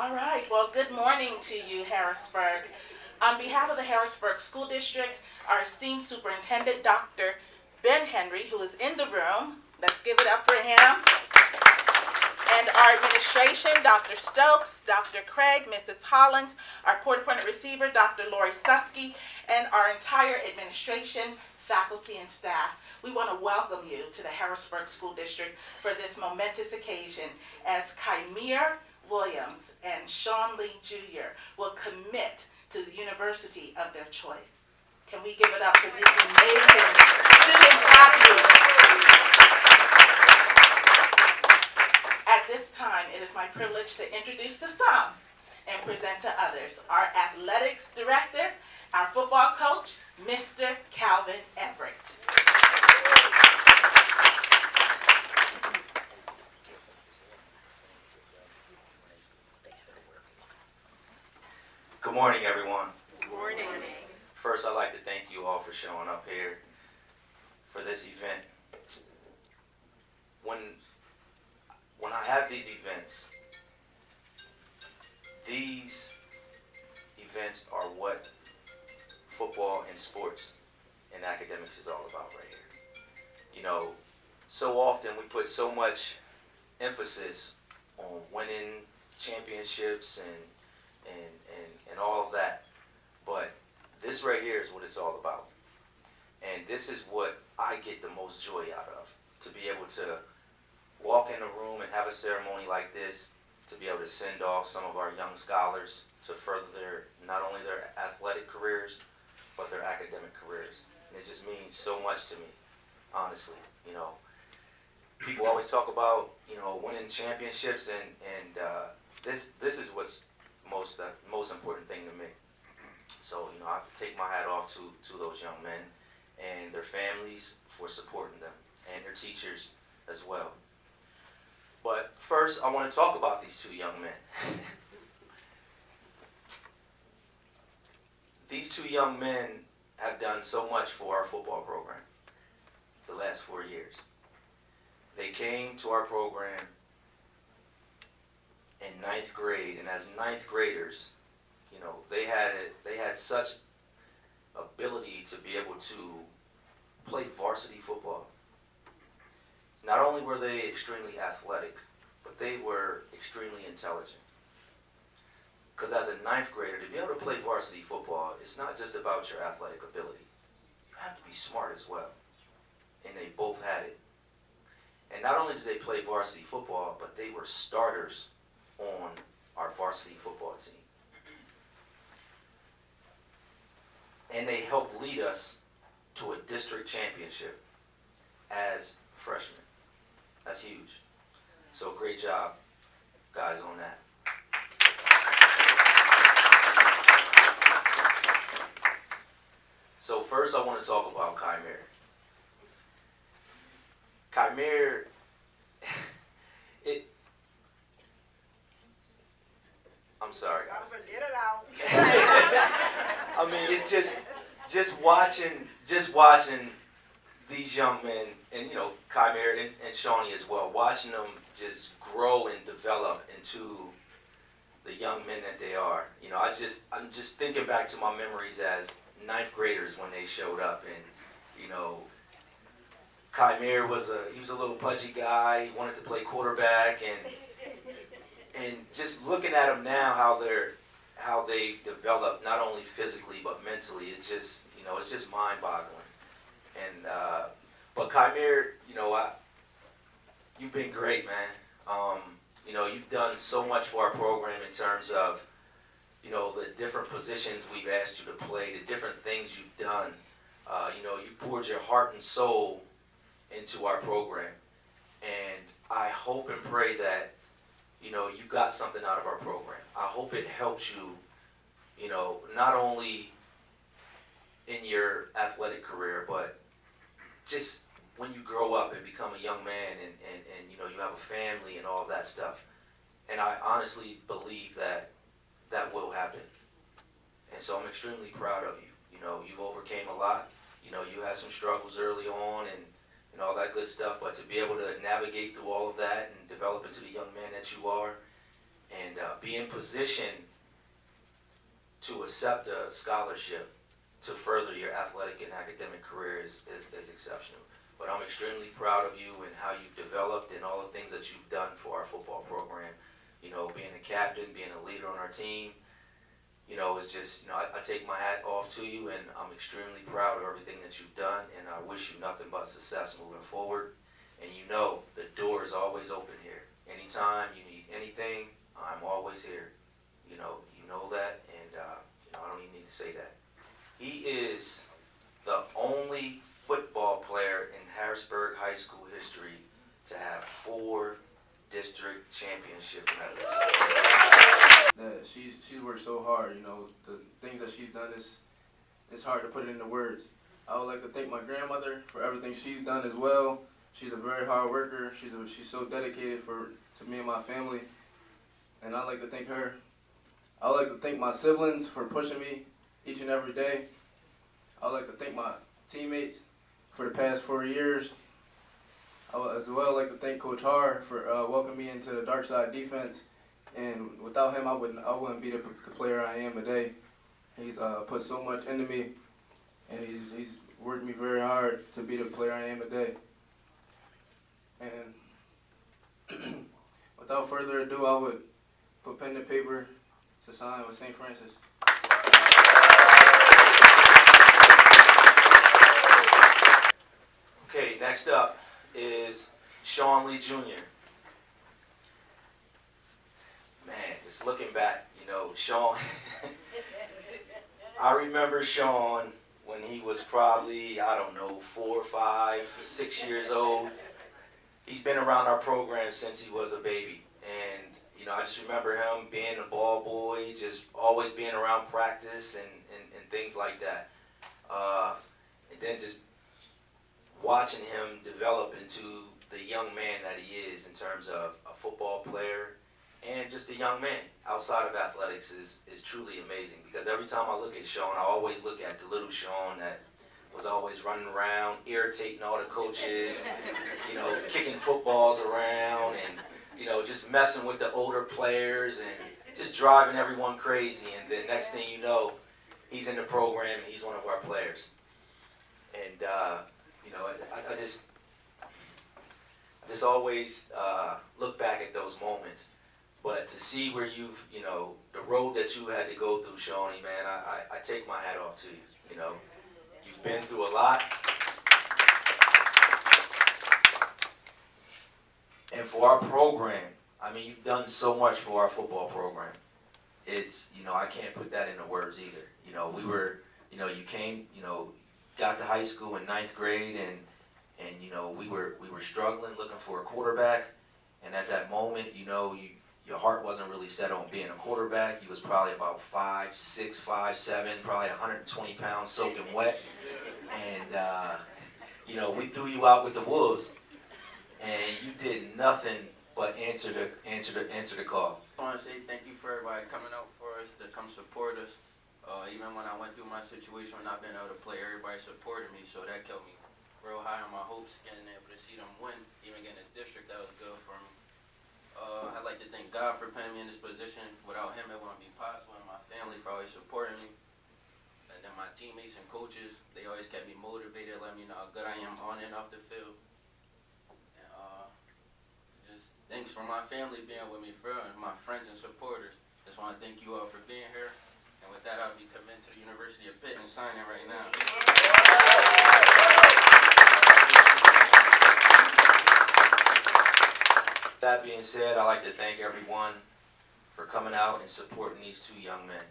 All right. Well, good morning to you, Harrisburg. On behalf of the Harrisburg School District, our esteemed superintendent, Dr. Ben Henry, who is in the room, let's give it up for him, and our administration, Dr. Stokes, Dr. Craig, Mrs. Hollins, our court-appointed receiver, Dr. Lori Susky, and our entire administration, faculty, and staff. We want to welcome you to the Harrisburg School District for this momentous occasion as Ky'Mir Williams and Shawn Lee Jr. will commit to the university of their choice. Can we give it up for these amazing student athletes? At this time, it is my privilege to introduce to some and present to others our athletics director, our football coach, Mr. Calvin Everett. Good morning, everyone. Good morning. First, I'd like to thank you all for showing up here for this event. When I have these events are what football and sports and academics is all about right here. You know, so often we put so much emphasis on winning championships and all of that, but this right here is what it's all about. And this is what I get the most joy out of, to be able to walk in a room and have a ceremony like this, to be able to send off some of our young scholars to further not only their athletic careers, but their academic careers. And it just means so much to me, honestly. You know, people always talk about, you know, winning championships, and this is what's most important thing to me. So, you know, I have to take my hat off to those young men and their families for supporting them, and their teachers as well. But first, I want to talk about these two young men. These two young men have done so much for our football program the last 4 years. They came to our program in 9th grade, and as 9th graders, you know, they had such ability to be able to play varsity football. Not only were they extremely athletic, but they were extremely intelligent. Because as a 9th grader, to be able to play varsity football, it's not just about your athletic ability. You have to be smart as well. And they both had it. And not only did they play varsity football, but they were starters on our varsity football team. And they helped lead us to a district championship as freshmen. That's huge. So great job, guys, on that. So first I want to talk about Ky'Mir. Ky'Mir, I'm sorry, guys. Get it out. I mean, it's just watching these young men, and you know, Ky'Mir and Shawnee as well, watching them just grow and develop into the young men that they are. You know, I'm just thinking back to my memories as 9th graders when they showed up, and you know, Ky'Mir was a little pudgy guy. He wanted to play quarterback, and just looking at them now, how they develop not only physically but mentally, it's just, you know, it's just mind-boggling. And but Ky'Mir, you know, you've been great, man. You know, you've done so much for our program in terms of, you know, the different positions we've asked you to play, the different things you've done. You know, you've poured your heart and soul into our program, and I hope and pray that, you know, you got something out of our program. I hope it helps you, you know, not only in your athletic career, but just when you grow up and become a young man, and you know, you have a family and all of that stuff. And I honestly believe that that will happen. And so I'm extremely proud of you. You know, you've overcame a lot. You know, you had some struggles early on and all that good stuff, but to be able to navigate through all of that and develop into the young man that you are, and be in position to accept a scholarship to further your athletic and academic career is exceptional. But I'm extremely proud of you and how you've developed and all the things that you've done for our football program. You know, being a captain, being a leader on our team, you know, it's just, you know, I take my hat off to you, and I'm extremely proud of everything that you've done, and I wish you nothing but success moving forward. And you know, the door is always open here. Anytime you need anything, I'm always here. You know that, and you know, I don't even need to say that. He is the only football player in Harrisburg High School history to have 4 district championship medals. That she's worked so hard, you know, the things that she's done it's hard to put it into words. I would like to thank my grandmother for everything she's done as well. She's a very hard worker. She's so dedicated to me and my family, and I'd like to thank her. I would like to thank my siblings for pushing me each and every day. I would like to thank my teammates for the past 4 years. I would as well like to thank Coach Chir for welcoming me into the dark side defense. And without him, I wouldn't be the player I am today. He's put so much into me, and he's worked me very hard to be the player I am today. And without further ado, I would put pen to paper to sign with St. Francis. Okay, next up is Shawn Lee Jr. Man, just looking back, you know, Shawn, I remember Shawn when he was probably, I don't know, 4, 5, 6 years old. He's been around our program since he was a baby. And, you know, I just remember him being a ball boy, just always being around practice and things like that. And then just watching him develop into the young man that he is in terms of a football player and just a young man outside of athletics is truly amazing, because every time I look at Shawn, I always look at the little Shawn that was always running around, irritating all the coaches, you know, kicking footballs around and, you know, just messing with the older players and just driving everyone crazy. And then next thing you know, he's in the program and he's one of our players. And, you know, I just always look back at those moments. But to see where you've, you know, the road that you had to go through, Shawnee, man, I take my hat off to you. You know, you've been through a lot. And for our program, I mean, you've done so much for our football program. It's, you know, I can't put that into words either. You know, we were, you know, you came, you know, got to high school in 9th grade, and you know, we were struggling, looking for a quarterback. And at that moment, you know, your heart wasn't really set on being a quarterback. You was probably about 5'6", 5'7", probably 120 pounds soaking wet. And, you know, we threw you out with the Wolves, and you did nothing but answer the call. I want to say thank you for everybody coming out for us, to come support us. Even when I went through my situation when not being able to play, everybody supported me, so that kept me real high on my hopes, getting able to see them win, even getting a district. That was good for me. I'd like to thank God for putting me in this position. Without him, it wouldn't be possible, and my family for always supporting me. And then my teammates and coaches, they always kept me motivated, let me know how good I am on and off the field. And just thanks for my family being with me, for real, and my friends and supporters. Just want to thank you all for being here. And with that, I'll be committing to the University of Pitt and signing right now. That being said, I'd like to thank everyone for coming out and supporting these 2 young men.